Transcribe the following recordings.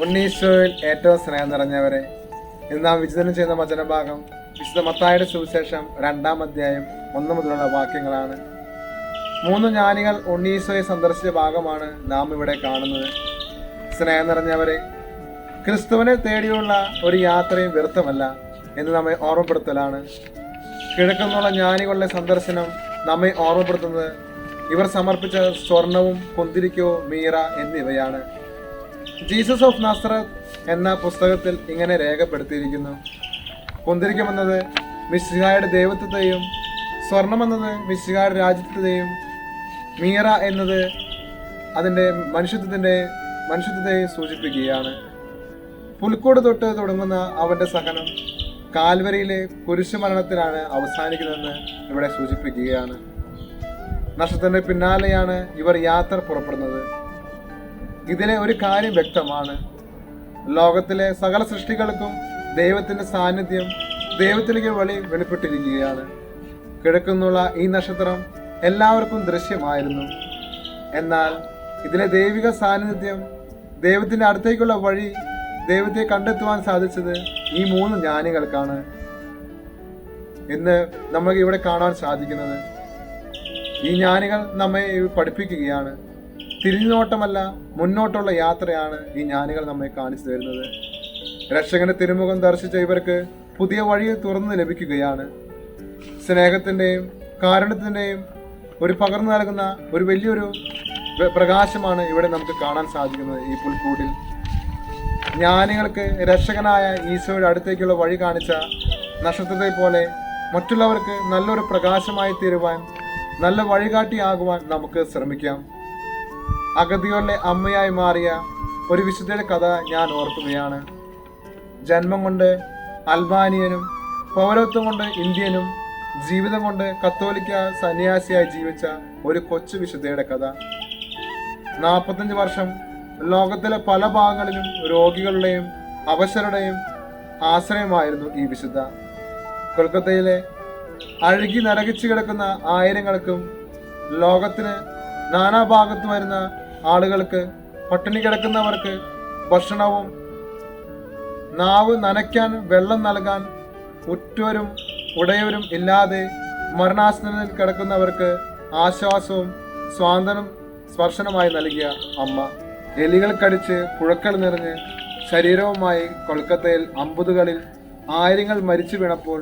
ഉണ്ണീശോയിൽ ഏറ്റവും സ്നേഹം നിറഞ്ഞവരെ, ഇന്ന് നാം വിചിന്തനം ചെയ്യുന്ന വചനഭാഗം വിശുദ്ധ മത്തായിയുടെ സുവിശേഷം 2-ാം അധ്യായം 1 മുതലുള്ള വാക്യങ്ങളാണ്. 3 ജ്ഞാനികൾ ഉണ്ണീശോയെ സന്ദർശിച്ച ഭാഗമാണ് നാം ഇവിടെ കാണുന്നത്. സ്നേഹം നിറഞ്ഞവരെ, ക്രിസ്തുവിനെ തേടിയുള്ള ഒരു യാത്രയും വ്യർത്ഥമല്ല എന്ന് നമ്മെ ഓർമ്മപ്പെടുത്തലാണ്. കിഴക്കുന്നുള്ള ജ്ഞാനികളുടെ സന്ദർശനം നമ്മെ ഓർമ്മപ്പെടുത്തുന്നത് ഇവർ സമർപ്പിച്ച സ്വർണവും കുന്തിരിക്കവും മീറ എന്നിവയാണ്. ജീസസ് ഓഫ് നാസറത്ത് എന്ന പുസ്തകത്തിൽ ഇങ്ങനെ രേഖപ്പെടുത്തിയിരിക്കുന്നു: കുന്തിരിക്കമെന്നത് മിശിഹായുടെ ദൈവത്വത്തെയും സ്വർണമെന്നത് മിശിഹായുടെ രാജ്യത്വത്തെയും മീറ എന്നത് അതിൻ്റെ മനുഷ്യത്വത്തെയും സൂചിപ്പിക്കുകയാണ്. പുൽക്കൂട് തൊട്ട് തുടങ്ങുന്ന അവൻ്റെ സഹനം കാൽവരിയിലെ കുരിശുമരണത്തിലാണ് അവസാനിക്കുന്നതെന്ന് ഇവിടെ സൂചിപ്പിക്കുകയാണ്. നഷ്ടത്തിൻ്റെ പിന്നാലെയാണ് ഇവർ യാത്ര പുറപ്പെടുന്നത്. ഇതിലെ ഒരു കാര്യം വ്യക്തമാണ്: ലോകത്തിലെ സകല സൃഷ്ടികൾക്കും ദൈവത്തിൻ്റെ സാന്നിധ്യം ദൈവത്തിലേക്ക് വെളിപ്പെട്ടിരിക്കുകയാണ്. കിഴക്കുന്നുള്ള ഈ നക്ഷത്രം എല്ലാവർക്കും ദൃശ്യമായിരുന്നു. എന്നാൽ ഇതിലെ ദൈവിക സാന്നിധ്യം, ദൈവത്തിൻ്റെ അടുത്തേക്കുള്ള വഴി, ദൈവത്തെ കണ്ടെത്തുവാൻ സാധിച്ചത് ഈ 3 ജ്ഞാനികൾക്കാണ് എന്ന് നമുക്ക് ഇവിടെ കാണാൻ സാധിക്കുന്നത്. ഈ ജ്ഞാനികൾ നമ്മെ പഠിപ്പിക്കുകയാണ്. തിരിഞ്ഞുനോട്ടമല്ല, മുന്നോട്ടുള്ള യാത്രയാണ് ഈ ജ്ഞാനികൾ നമ്മെ കാണിച്ചു തരുന്നത്. രക്ഷകന്റെ തിരുമുഖം ദർശിച്ച ഇവർക്ക് പുതിയ വഴി തുറന്നു ലഭിക്കുകയാണ്. സ്നേഹത്തിൻ്റെയും കാരുണ്യത്തിൻ്റെയും ഒരു പകർന്നു നൽകുന്ന ഒരു വലിയൊരു പ്രകാശമാണ് ഇവിടെ നമുക്ക് കാണാൻ സാധിക്കുന്നത്. ഈ പുൽക്കൂടിൽ ജ്ഞാനികൾക്ക് രക്ഷകനായ ഈശോയുടെ അടുത്തേക്കുള്ള വഴി കാണിച്ച നക്ഷത്രത്തെ പോലെ മറ്റുള്ളവർക്ക് നല്ലൊരു പ്രകാശമായി തീരുവാൻ, നല്ല വഴികാട്ടിയാകുവാൻ നമുക്ക് ശ്രമിക്കാം. അഗതികളുടെ അമ്മയായി മാറിയ ഒരു വിശുദ്ധയുടെ കഥ ഞാൻ ഓർക്കുകയാണ്. ജന്മം കൊണ്ട് അൽബാനിയനും പൗരത്വം കൊണ്ട് ഇന്ത്യനും ജീവിതം കൊണ്ട് കത്തോലിക്ക സന്യാസിയായി ജീവിച്ച ഒരു കൊച്ചു വിശുദ്ധയുടെ കഥ. 45 വർഷം ലോകത്തിലെ പല ഭാഗങ്ങളിലും രോഗികളുടെയും അവശരുടെയും ആശ്രയമായിരുന്നു ഈ വിശുദ്ധ. കൊൽക്കത്തയിലെ അഴുകി നരകിച്ചു കിടക്കുന്ന ആയിരങ്ങൾക്കും ലോകത്തിന് നാനാഭാഗത്ത് വരുന്ന ആളുകൾക്ക്, പട്ടിണി കിടക്കുന്നവർക്ക് ഭക്ഷണവും നാവ് നനയ്ക്കാൻ വെള്ളം നൽകാൻ ഉറ്റവരും ഉടയവരും ഇല്ലാതെ മരണാസനത്തിൽ കിടക്കുന്നവർക്ക് ആശ്വാസവും സ്വാതന്ത്ര്യം സ്പർശനമായി നൽകിയ അമ്മ. എലികൾ കടിച്ച് പുഴക്കൾ നിറഞ്ഞ് ശരീരവുമായി കൊൽക്കത്തയിൽ അമ്പതുകളിൽ ആയിരങ്ങൾ മരിച്ചു വീണപ്പോൾ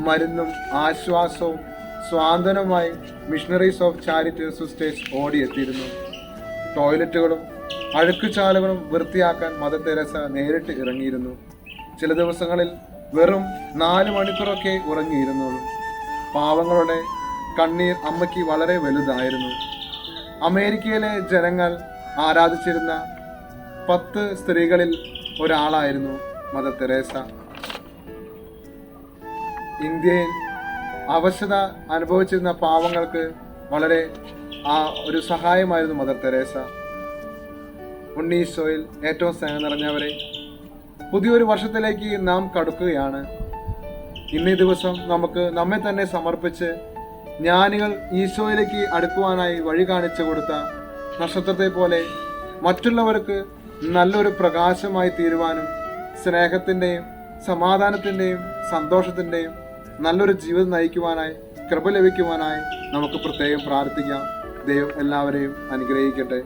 മരുന്നും ആശ്വാസവും സ്വാതന്ത്ര്യവുമായി മിഷണറീസ് ഓഫ് ചാരിറ്റി സിസ്റ്റേഴ്സ് ഓടിയെത്തിയിരുന്നു. ടോയ്ലറ്റുകളും അഴുക്കുചാലുകളും വൃത്തിയാക്കാൻ മദർ തെരേസ നേരിട്ട് ഇറങ്ങിയിരുന്നു. ചില ദിവസങ്ങളിൽ വെറും 4 മണിക്കൂറൊക്കെ ഉറങ്ങിയിരുന്നുള്ളൂ. പാവങ്ങളുടെ കണ്ണീർ അമ്മയ്ക്ക് വളരെ വലുതായിരുന്നു. അമേരിക്കയിലെ ജനങ്ങൾ ആരാധിച്ചിരുന്ന 10 സ്ത്രീകളിൽ ഒരാളായിരുന്നു മദർ തെരേസ. ഇന്ത്യയിൽ അവശത അനുഭവിച്ചിരുന്ന പാവങ്ങൾക്ക് വളരെ ഒരു സഹായമായിരുന്നു മദർ തെരേസ. ഉണ്ണീശോയിൽ ഏറ്റവും സ്നേഹം നിറഞ്ഞവരെ, പുതിയൊരു വർഷത്തിലേക്ക് നാം കടക്കുകയാണ്. ഇന്നേ ദിവസം നമുക്ക് നമ്മെ തന്നെ സമർപ്പിച്ച് ജ്ഞാനികൾ ഈശോയിലേക്ക് അടുക്കുവാനായി വഴി കാണിച്ചു കൊടുത്ത നക്ഷത്രത്തെ പോലെ മറ്റുള്ളവർക്ക് നല്ലൊരു പ്രകാശമായി തീരുവാനും സ്നേഹത്തിൻ്റെയും സമാധാനത്തിൻ്റെയും സന്തോഷത്തിൻ്റെയും നല്ലൊരു ജീവിതം നയിക്കുവാനായി, കൃപ ലഭിക്കുവാനായി നമുക്ക് പ്രത്യേകം പ്രാർത്ഥിക്കാം. ദൈവം എല്ലാവരെയും അനുഗ്രഹിക്കട്ടെ.